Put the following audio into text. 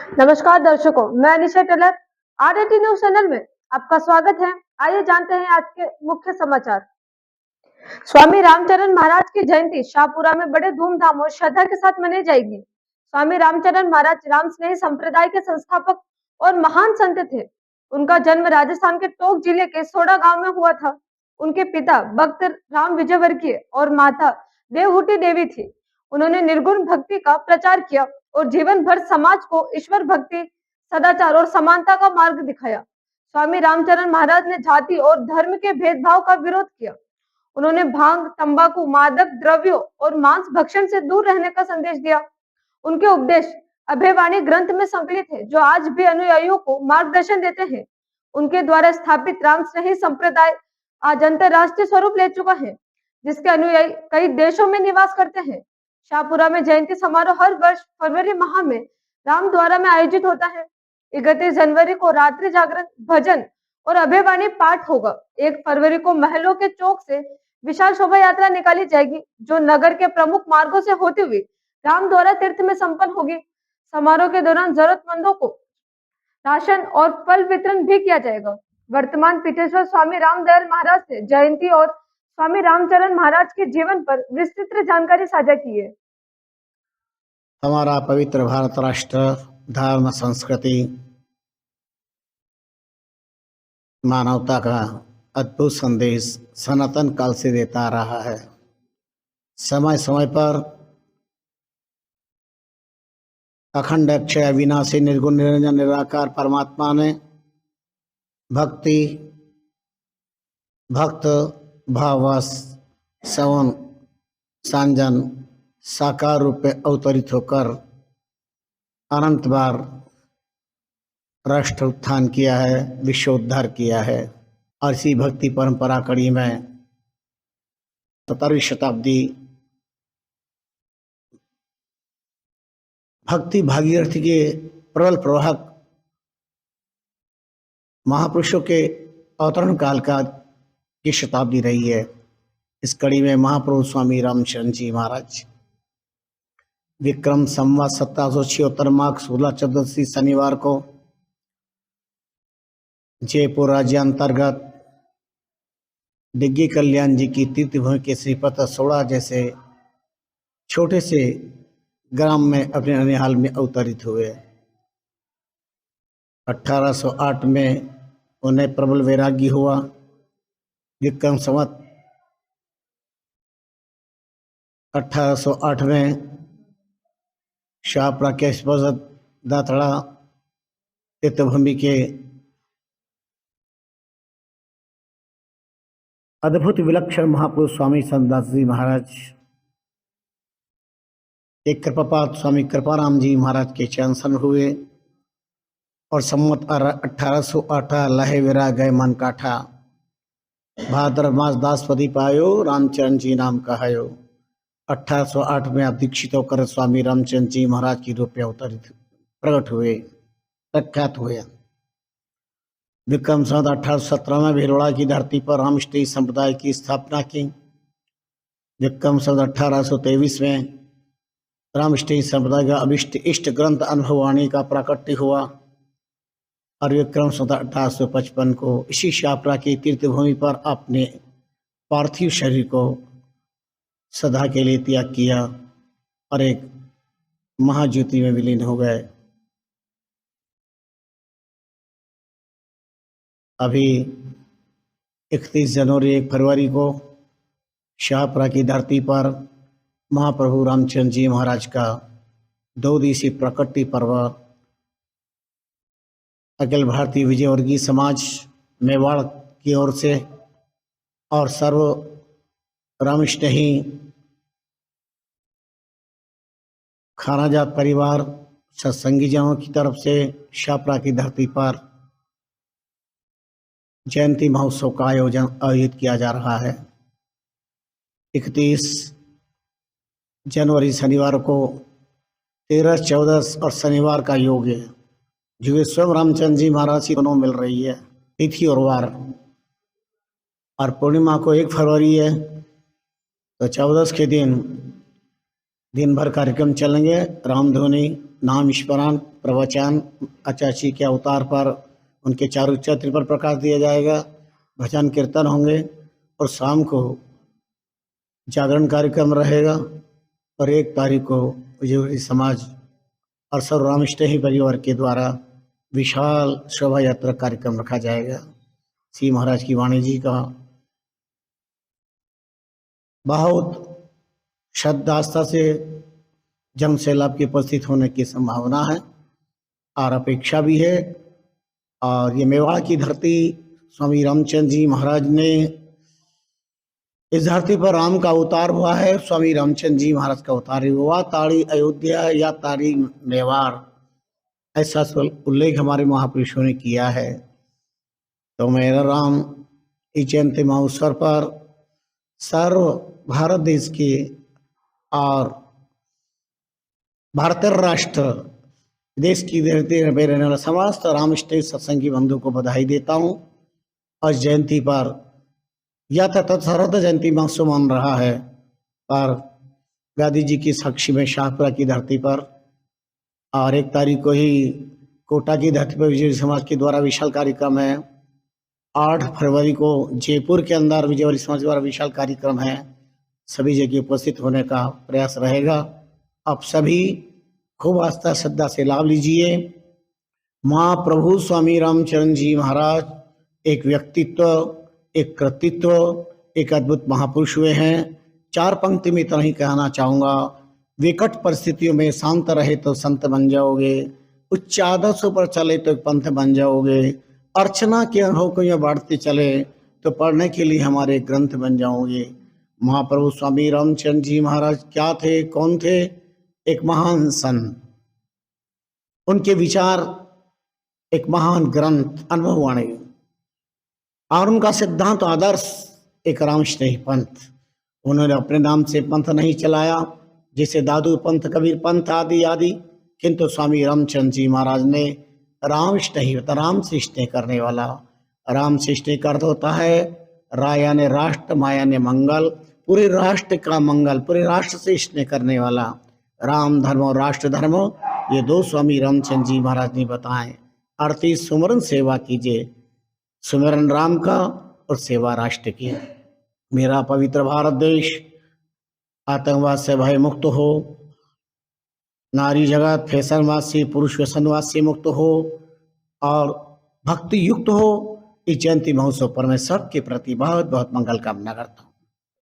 नमस्कार दर्शकों, मैं Anisha Taylor RAT news channel में आपका स्वागत है। आइए जानते हैं आज के मुख्य समाचार। स्वामी रामचरण महाराज की जयंती शाहपुरा में बड़े धूमधाम और श्रद्धा के साथ मनाई जाएगी। स्वामी रामचरण महाराज राम स्नेही संप्रदाय के संस्थापक और महान संत थे। उनका जन्म राजस्थान के टोंक जिले के सोडा गांव में हुआ था। उनके पिता भक्त राम विजयवर्गीय और माता देवहूति देवी थी। उन्होंने निर्गुण भक्ति का प्रचार किया और जीवन भर समाज को ईश्वर भक्ति, सदाचार और समानता का मार्ग दिखाया। स्वामी रामचरण महाराज ने जाति और धर्म के भेदभाव का विरोध किया। उन्होंने भांग, तंबाकू, मादक द्रव्यों और मांस भक्षण से दूर रहने का संदेश दिया। उनके उपदेश अभयवाणी ग्रंथ में संकलित है, जो आज भी अनुयायियों को मार्गदर्शन देते हैं। उनके द्वारा स्थापित रामस्नेही संप्रदाय आज अंतरराष्ट्रीय स्वरूप ले चुका है, जिसके अनुयायी कई देशों में निवास करते हैं। शाहपुरा में जयंती समारोह हर वर्ष फरवरी माह में रामद्वारा में आयोजित होता है। 31 जनवरी को रात्रि जागरण, भजन और अभयवाणी पाठ होगा। 1 फरवरी को महलों के चौक से विशाल शोभा यात्रा निकाली जाएगी, जो नगर के प्रमुख मार्गों से होती हुई रामद्वारा तीर्थ में संपन्न होगी। समारोह के दौरान जरूरतमंदों को राशन और फल वितरण भी किया जाएगा। वर्तमान पीठेश्वर स्वामी रामदयाल महाराज ने जयंती और स्वामी रामचरण महाराज के जीवन पर विस्तृत जानकारी साझा की है। हमारा पवित्र भारत राष्ट्र धर्म, संस्कृति, मानवता का अद्भुत संदेश सनातन काल से देता आ रहा है। समय समय पर अखंड, अक्षय, अविनाशी, निर्गुण, निरंजन, निराकार परमात्मा ने भक्ति, भक्त भाववश सवन सांजन साकार रूप में अवतरित होकर अनंत बार राष्ट्र उत्थान किया है, विश्व उद्धार किया है। और इसी भक्ति परंपरा कड़ी में 17वीं शताब्दी भक्ति भागीरथी के प्रबल प्रवाहक महापुरुषों के अवतरण काल का की शताब्दी रही है। इस कड़ी में महाप्रभु स्वामी रामचरण जी महाराज विक्रम संवत 1776 माघ 16 चतुर्दशी शनिवार को जयपुर राज्य अंतर्गत डिग्गी कल्याण जी की तीर्थभूमि के श्रीपत सोड़ा जैसे छोटे से ग्राम में अपने ननिहाल में अवतरित हुए। 1808 में उन्हें प्रबल वैराग्य हुआ। विक्रम संवत 1808 में शाहपुरा के दातड़ा तीर्थभूमि के अद्भुत विलक्षण महापुरुष स्वामी संतदास जी महाराज एक कृपापात स्वामी कृपाराम जी महाराज के चरण हुए और सम्मत 1808 लहे विरा गए मन काठा, भाद्र मास दासपदी पायो रामचरण जी नाम कहायो। 1808 में आप दीक्षित होकर स्वामी रामचरण जी महाराज की रूप में अवतरित प्रकट हुए, प्रख्यात हुए। विक्रम संवत 1817 में भिलवाड़ा की धरती पर रामस्नेही संप्रदाय की स्थापना की। विक्रम संवत 1823 में रामस्नेही संप्रदाय का अभिष्ट इष्ट ग्रंथ अनुभववाणी का प्राकट्य हुआ और विक्रम संवत 1855 को इसी शाहपुरा की तीर्थभूमि पर अपने पार्थिव शरीर को सदा के लिए त्याग किया और एक महाज्योति में विलीन हो गए। अभी 31 जनवरी 1 फरवरी को शाहपुरा की धरती पर महाप्रभु रामचंद्र जी महाराज का 2 दिवसीय प्रकट्य पर्व अखिल भारतीय विजयवर्गीय समाज मेवाड़ की ओर से और सर्व रामस्नेही खानाजात परिवार सत्संगी जनों की तरफ से शाहपुरा की धरती पर जयंती महोत्सव का आयोजित किया जा रहा है। 31 जनवरी शनिवार को 13, 14 और शनिवार का योग है, जो स्वयं रामचंद्र जी महाराज की दोनों मिल रही है तिथि और वार। और पूर्णिमा को 1 फरवरी है, तो 14 के दिन दिन भर कार्यक्रम चलेंगे। रामधुनी, नाम स्मरण, प्रवचन, आचार्य के अवतार पर उनके चारों चरित्र पर प्रकाश दिया जाएगा। भजन कीर्तन होंगे और शाम को जागरण कार्यक्रम रहेगा। और 1 तारीख को विजयवाड़ी समाज और सर्व रामस्नेही परिवार के द्वारा विशाल शोभा यात्रा कार्यक्रम रखा जाएगा। श्री महाराज की वाणी जी का बहुत श्रद्धा आस्था से जन सैलाब की उपस्थित होने की संभावना है और अपेक्षा भी है। और ये मेवाड़ की धरती, स्वामी रामचंद्र जी महाराज ने इस धरती पर राम का अवतार हुआ है। स्वामी रामचंद्र जी महाराज का अवतार हुआ ताड़ी अयोध्या या ताड़ी मेवाड़, ऐसा उल्लेख हमारे महापुरुषों ने किया है। तो मेरा राम इस जयंती महोत्सव पर सर्व भारत देश के और भारतीय राष्ट्र देश की धरती में रहने वाला समस्त रामस्नेही सत्संगी बंधु को बधाई देता हूँ। और जयंती पर यथातथ जयंती महोत्सव मान रहा है, पर गांधी जी की साक्षी में शाहपुरा की धरती पर और 1 तारीख को ही कोटा की धरती पर विजय समाज के द्वारा विशाल कार्यक्रम है। 8 फरवरी को जयपुर के अंदर विजयवाड़ी समाज द्वारा विशाल कार्यक्रम है। सभी जगह उपस्थित होने का प्रयास रहेगा। आप सभी खूब आस्था श्रद्धा से लाभ लीजिए। महाप्रभु स्वामी रामचंद्र जी महाराज एक व्यक्तित्व, एक कृतित्व, एक अद्भुत महापुरुष हुए हैं। 4 पंक्ति में इतना ही कहना चाहूँगा। विकट परिस्थितियों में शांत रहे तो संत बन जाओगे, उच्च आदर्शों पर चले तो एक पंथ बन जाओगे, अर्चना के अनुभव को यहाँ बढ़ते चले तो पढ़ने के लिए हमारे ग्रंथ बन जाओगे। महाप्रभु स्वामी रामचंद्र जी महाराज क्या थे, कौन थे? एक महान संत, उनके विचार एक महान ग्रंथ अनुभववाणी और उनका सिद्धांत आदर्श एक रामस्नेही पंथ। उन्होंने अपने नाम से पंथ नहीं चलाया, जैसे दादू पंथ, कबीर पंथ आदि आदि, किंतु स्वामी रामचंद्र जी महाराज ने रामस्नेही, राम से स्नेह करने वाला। राम से स्नेह का अर्थ होता है रा यानी राष्ट्र, मा यानी मंगल, पूरे राष्ट्र का मंगल, पूरे राष्ट्र से स्नेह करने वाला। राम धर्म और राष्ट्र धर्म ये 2 स्वामी रामचंद्र जी महाराज ने बताए। आरती सुमरन सेवा कीजिए, सुमिरन राम का और सेवा राष्ट्र की। मेरा पवित्र भारत देश आतंकवाद से भय मुक्त हो, नारी जगत फैशनवाद से, पुरुष व्यसनवाद से मुक्त हो और भक्ति युक्त हो। इस जयंती महोत्सव पर मैं सबके प्रति बहुत बहुत मंगल कामना करता हूँ।